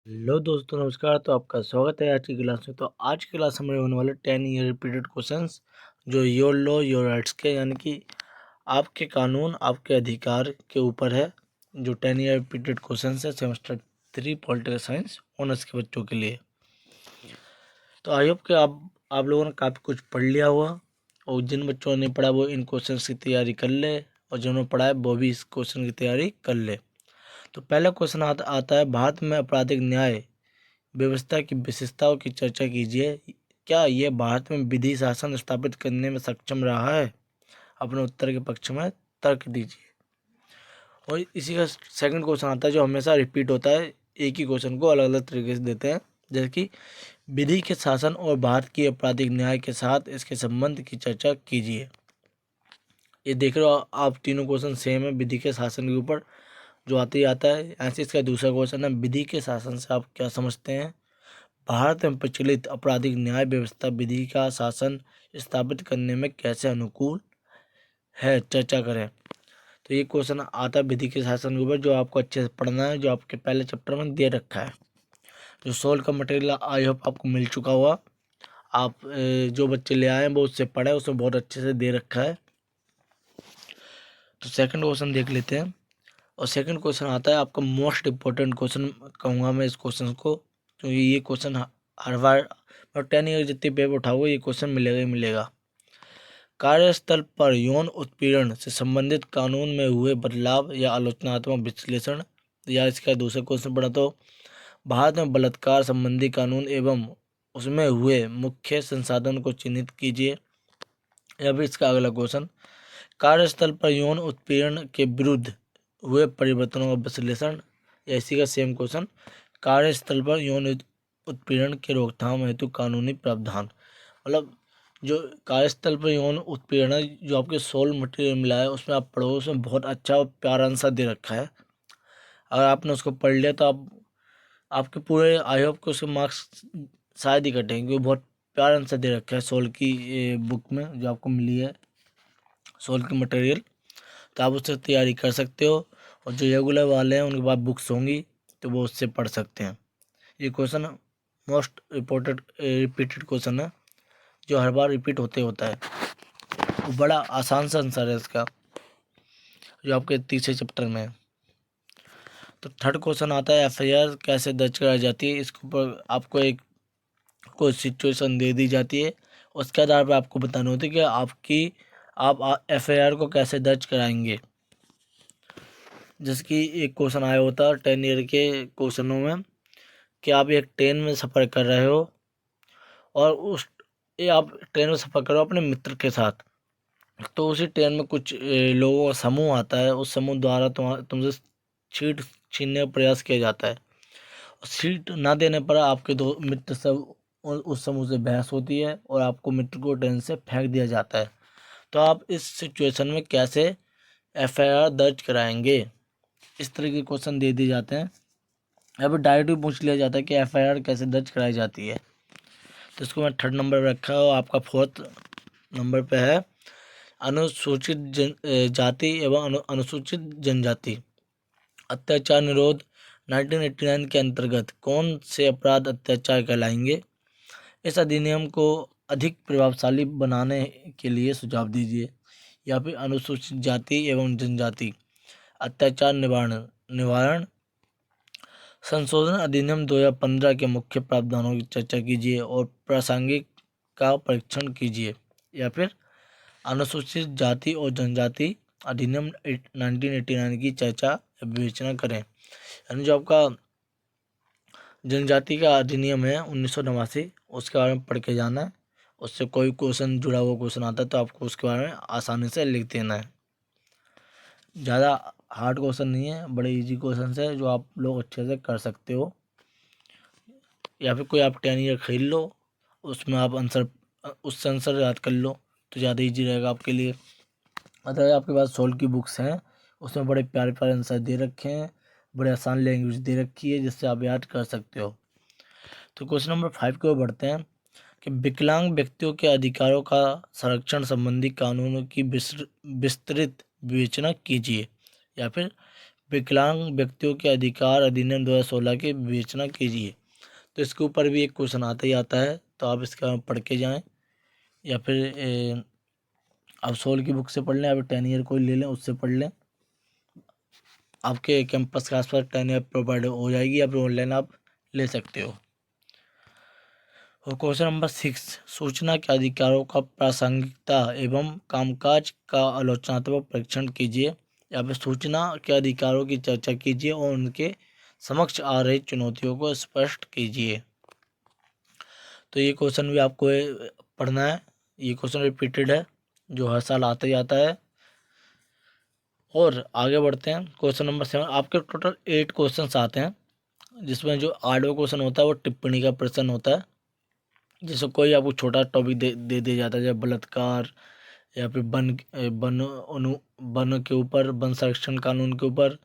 Hello दोस्तों, नमस्कार। तो आपका स्वागत है आज की क्लास में। तो आज की क्लास हमारे होने वाले 10 ईयर रिपीटेड क्वेश्चंस जो योर लॉ योर राइट्स के यानी कि आपके कानून आपके अधिकार के ऊपर है। जो 10 ईयर रिपीटेड क्वेश्चंस है सेमेस्टर 3 पॉलिटिकल साइंस ऑनर्स के बच्चों के लिए। तो आई होप कि आप लोगों ने काफ़ी कुछ पढ़ लिया हुआ, और जिन बच्चों ने पढ़ा वो इन क्वेश्चंस की तैयारी कर ले, और जिन्होंने पढ़ा है वो भी इस क्वेश्चन की तैयारी कर ले। तो पहला क्वेश्चन आता है, भारत में आपराधिक न्याय व्यवस्था की विशेषताओं की चर्चा कीजिए। क्या यह भारत में विधि शासन स्थापित करने में सक्षम रहा है? अपने उत्तर के पक्ष में तर्क दीजिए। और इसी का सेकंड क्वेश्चन आता है जो हमेशा रिपीट होता है, एक ही क्वेश्चन को अलग अलग तरीके से देते हैं, जैसे कि विधि के शासन और भारत की आपराधिक न्याय के साथ इसके संबंध की चर्चा कीजिए। ये देख रहे हो आप, तीनों क्वेश्चन सेम है विधि के शासन के ऊपर, जो आते ही आता है। ऐसे इसका दूसरा क्वेश्चन है, विधि के शासन से आप क्या समझते हैं? भारत में प्रचलित आपराधिक न्याय व्यवस्था विधि का शासन स्थापित करने में कैसे अनुकूल है, चर्चा करें। तो ये क्वेश्चन आता है विधि के शासन के ऊपर, जो आपको अच्छे से पढ़ना है, जो आपके पहले चैप्टर में दे रखा है। जो सोल्व का मटेरियल आई होप आपको मिल चुका हुआ। आप जो बच्चे ले आए हैं वो उससे पढ़े, उसमें बहुत अच्छे से दे रखा है। तो सेकंड क्वेश्चन देख लेते हैं। और सेकंड क्वेश्चन आता है आपका मोस्ट इम्पोर्टेंट क्वेश्चन कहूँगा मैं इस क्वेश्चन को, क्योंकि ये क्वेश्चन हर बार और 10 ईयर जितने पेपर उठाओगे ये क्वेश्चन मिलेगा ही मिलेगा। कार्यस्थल पर यौन उत्पीड़न से संबंधित कानून में हुए बदलाव या आलोचनात्मक विश्लेषण। या इसका दूसरा क्वेश्चन पढ़ा तो, भारत में बलात्कार संबंधी कानून एवं उसमें हुए मुख्य संसाधन को चिन्हित कीजिए। या फिर इसका अगला क्वेश्चन, कार्यस्थल पर यौन उत्पीड़न के विरुद्ध हुए परिवर्तनों का विश्लेषण। या इसी का सेम क्वेश्चन, कार्यस्थल पर यौन उत्पीड़न के रोकथाम हेतु कानूनी प्रावधान। मतलब जो कार्यस्थल पर यौन उत्पीड़न है, जो आपके सोल मटेरियल मिला है उसमें आप पढ़ो, उसमें बहुत अच्छा और प्यारा आंसर दे रखा है। अगर आपने उसको पढ़ लिया तो आपके पूरे आई होप के उसके मार्क्स शायद ही कटेंगे, क्योंकि बहुत प्यारा आंसर दे रखा है सोल की बुक में जो आपको मिली है, सोल की मटेरियल। तो आप उससे तैयारी कर सकते हो, और जो रेगुलर वाले हैं उनके पास बुक्स होंगी तो वो उससे पढ़ सकते हैं। ये question most reported repeated question है, जो हर बार रिपीट होता है। वो बड़ा आसान सा आंसर है इसका, जो आपके तीसरे चैप्टर में है। तो थर्ड क्वेश्चन आता है, एफआईआर कैसे दर्ज कराई जाती है। इसके ऊपर आपको एक कोई सिचुएशन दे दी जाती है, उसके आधार पर आपको बताना होता है कि आप एफआईआर को कैसे दर्ज कराएंगे। जैसे कि एक क्वेश्चन आया होता है 10 ईयर के क्वेश्चनों में, कि आप एक ट्रेन में सफ़र कर रहे हो, और आप ट्रेन में सफ़र कर रहे हो अपने मित्र के साथ। तो उसी ट्रेन में कुछ लोगों का समूह आता है, उस समूह द्वारा तुमसे सीट छीनने का प्रयास किया जाता है। सीट ना देने पर आपके दो मित्र सब उस समूह से बहस होती है, और आपको मित्र को ट्रेन से फेंक दिया जाता है। तो आप इस सिचुएशन में कैसे एफआईआर दर्ज कराएंगे। इस तरह के क्वेश्चन दे दिए जाते हैं, या फिर डायरेक्ट भी पूछ लिया जाता है कि एफआईआर कैसे दर्ज कराई जाती है। तो इसको मैं थर्ड नंबर पर रखा है, और आपका फोर्थ नंबर पे है अनुसूचित जाति एवं अनुसूचित जनजाति अत्याचार निरोध 1989 के अंतर्गत कौन से अपराध अत्याचार कहलाएंगे। इस अधिनियम को अधिक प्रभावशाली बनाने के लिए सुझाव दीजिए। या फिर अनुसूचित जाति एवं जनजाति अत्याचार निवारण निवारण संशोधन अधिनियम 2015 के मुख्य प्रावधानों की चर्चा कीजिए और प्रासंगिक का परीक्षण कीजिए। या फिर अनुसूचित जाति और जनजाति अधिनियम 1989 की चर्चा या विवेचना करें। यानी जो आपका जनजाति का अधिनियम है 1989, उसके बारे में पढ़ के जाना है। उससे कोई क्वेश्चन जुड़ा हुआ क्वेश्चन आता है तो आपको उसके बारे में आसानी से लिख देना है। ज़्यादा हार्ड क्वेश्चन नहीं है, बड़े इजी क्वेश्चन है जो आप लोग अच्छे से कर सकते हो। या फिर कोई आप 10 ईयर खरीद लो, उसमें आप उससे आंसर याद कर लो, तो ज़्यादा इजी रहेगा आपके लिए। अगर आपके पास सोल्व की बुक्स हैं, उसमें बड़े प्यारे प्यारे आंसर दे रखे हैं, बड़े आसान लैंग्वेज दे रखी है, जिससे आप याद कर सकते हो। तो क्वेश्चन नंबर 5 की ओर बढ़ते हैं, कि विकलांग व्यक्तियों के अधिकारों का संरक्षण संबंधी कानूनों की विस्तृत विवेचना कीजिए। या फिर विकलांग व्यक्तियों के अधिकार अधिनियम 2016 की विवेचना कीजिए। तो इसके ऊपर भी एक क्वेश्चन आता ही आता है, तो आप इसका पढ़ के जाएं, या फिर आप सोल की बुक से पढ़ लें, या फिर 10 ईयर कोई ले लें उससे पढ़ लें। आपके कैंपस के आसपास 10 ईयर प्रोवाइड हो जाएगी, या फिर ऑनलाइन आप ले सकते हो। और क्वेश्चन नंबर 6, सूचना के अधिकारों का प्रासंगिकता एवं कामकाज का आलोचनात्मक परीक्षण कीजिए। या फिर सूचना के अधिकारों की चर्चा कीजिए और उनके समक्ष आ रही चुनौतियों को स्पष्ट कीजिए। तो ये क्वेश्चन भी आपको पढ़ना है। ये क्वेश्चन रिपीटेड है, जो हर साल आता ही आता है। और आगे बढ़ते हैं। क्वेश्चन नंबर 7, आपके टोटल 8 क्वेश्चंस आते हैं, जिसमें जो 8वां क्वेश्चन होता है वो टिप्पणी का प्रश्न होता है। जैसे कोई आपको छोटा टॉपिक दे दिया जाता है, जैसे बलात्कार, या फिर वन के ऊपर, वन संरक्षण कानून के ऊपर,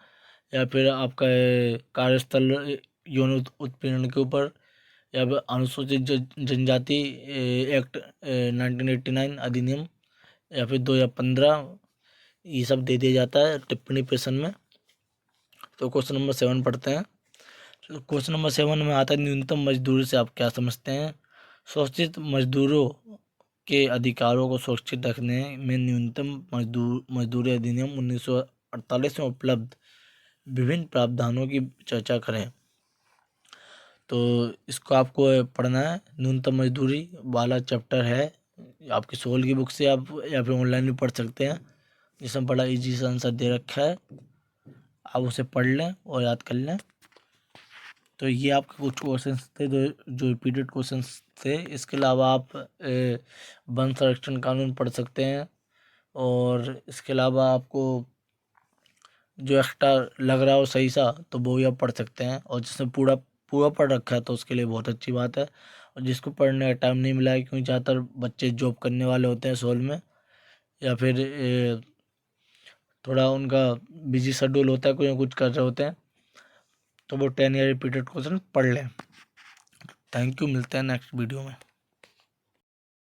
या फिर आपका कार्यस्थल यौन उत्पीड़न के ऊपर, या फिर अनुसूचित जनजाति एक्ट 1989 अधिनियम, या फिर 2015, ये सब दे दिया जाता है टिप्पणी प्रश्न में। तो क्वेश्चन नंबर 7 पढ़ते हैं। क्वेश्चन नंबर 7 में आता है, न्यूनतम मजदूरी से आप क्या समझते हैं। शोषित मजदूरों के अधिकारों को सुरक्षित रखने में न्यूनतम मजदूरी अधिनियम 1948 में उपलब्ध विभिन्न प्रावधानों की चर्चा करें। तो इसको आपको पढ़ना है। न्यूनतम मजदूरी वाला चैप्टर है आपकी सोल की बुक से, आप या फिर ऑनलाइन भी पढ़ सकते हैं, जिसमें बड़ा इजी सा आंसर दे रखा है। आप उसे पढ़ लें और याद कर लें। तो ये आपके कुछ क्वेश्चंस थे जो रिपीटेड क्वेश्चंस थे। इसके अलावा आप वन संरक्षण कानून पढ़ सकते हैं, और इसके अलावा आपको जो एक्स्ट्रा लग रहा हो सही सा, तो वो भी आप पढ़ सकते हैं। और जिसमें पूरा पूरा पढ़ रखा है तो उसके लिए बहुत अच्छी बात है। और जिसको पढ़ने का टाइम नहीं मिला है, क्योंकि ज़्यादातर बच्चे जॉब करने वाले होते हैं सोल में, या फिर थोड़ा उनका बिजी शेड्यूल होता है, कोई ना कुछ कर रहे होते हैं, तो वो 10 ईयर रिपीटेड क्वेश्चन पढ़ लें। थैंक यू, मिलते हैं नेक्स्ट वीडियो में।